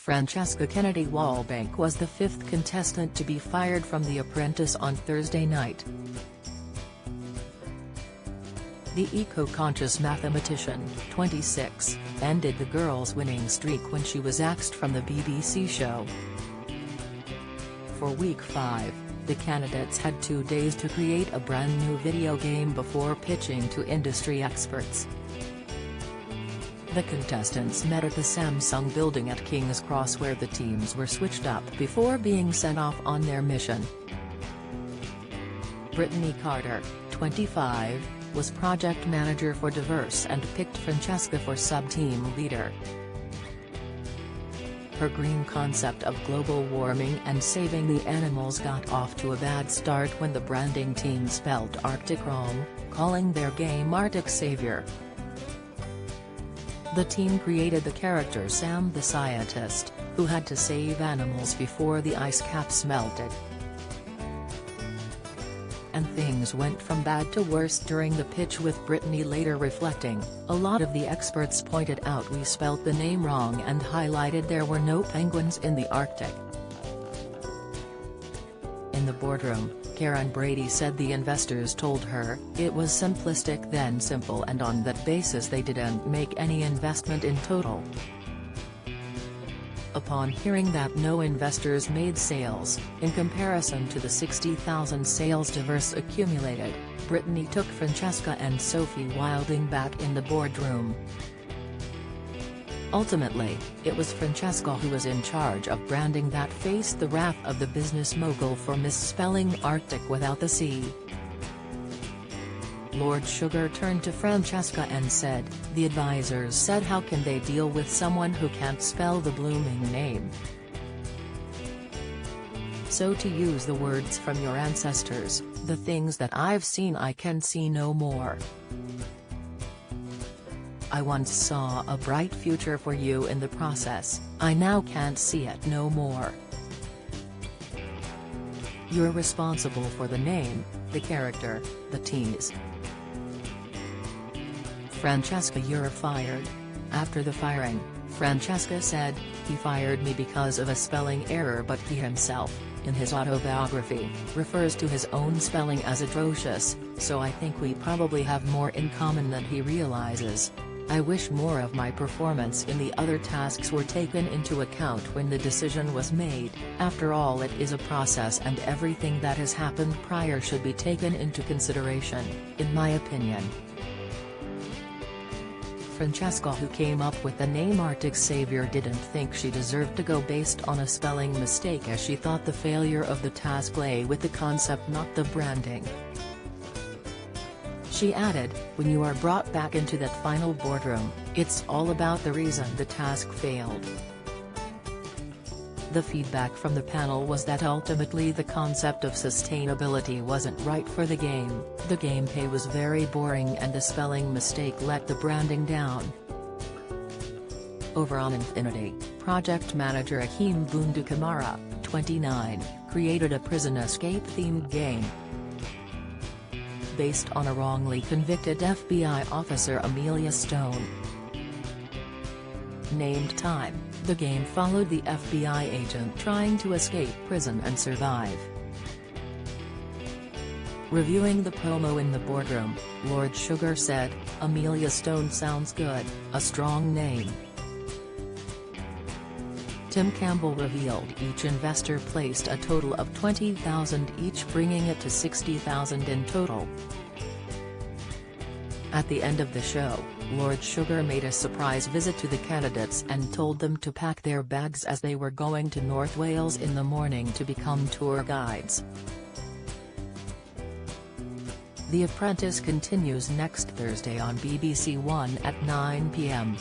Francesca Kennedy Wallbank was the fifth contestant to be fired from The Apprentice on Thursday night. The eco-conscious mathematician, 26, ended the girls' winning streak when she was axed from the BBC show. For Week 5, the candidates had 2 days to create a brand new video game before pitching to industry experts. The contestants met at the Samsung building at King's Cross where the teams were switched up before being sent off on their mission. Brittany Carter, 25, was project manager for Diverse and picked Francesca for sub-team leader. Her green concept of global warming and saving the animals got off to a bad start when the branding team spelled Arctic wrong, calling their game Arctic Savior. The team created the character Sam the scientist, who had to save animals before the ice caps melted. And things went from bad to worse during the pitch, with Brittany later reflecting, "A lot of the experts pointed out we spelt the name wrong and highlighted there were no penguins in the Arctic." In the boardroom, Karen Brady said the investors told her, "It was simplistic then simple, and on that basis they didn't make any investment in total." Upon hearing that no investors made sales, in comparison to the 60,000 sales Diverse accumulated, Brittany took Francesca and Sophie Wilding back in the boardroom. Ultimately, it was Francesca who was in charge of branding that faced the wrath of the business mogul for misspelling Arctic without the C. Lord Sugar turned to Francesca and said, "The advisors said how can they deal with someone who can't spell the blooming name? So to use the words from your ancestors, the things that I've seen I can see no more. I once saw a bright future for you in the process, I now can't see it no more. You're responsible for the name, the character, the tease. Francesca, you're fired." After the firing, Francesca said, "He fired me because of a spelling error, but he himself, in his autobiography, refers to his own spelling as atrocious, so I think we probably have more in common than he realizes. I wish more of my performance in the other tasks were taken into account when the decision was made. After all, it is a process and everything that has happened prior should be taken into consideration, in my opinion." Francesca, who came up with the name Arctic Savior, didn't think she deserved to go based on a spelling mistake, as she thought the failure of the task lay with the concept, not the branding. She added, "When you are brought back into that final boardroom, it's all about the reason the task failed." The feedback from the panel was that ultimately the concept of sustainability wasn't right for the game, the gameplay was very boring and the spelling mistake let the branding down. Over on Infinity, project manager Akeem Bundu Kamara, 29, created a prison escape-themed game. Based on a wrongly convicted FBI officer Amelia Stone. Named Time, the game followed the FBI agent trying to escape prison and survive. Reviewing the promo in the boardroom, Lord Sugar said, "Amelia Stone sounds good, a strong name." Tim Campbell revealed each investor placed a total of $20,000 each, bringing it to $60,000 in total. At the end of the show, Lord Sugar made a surprise visit to the candidates and told them to pack their bags as they were going to North Wales in the morning to become tour guides. The Apprentice continues next Thursday on BBC One at 9 p.m.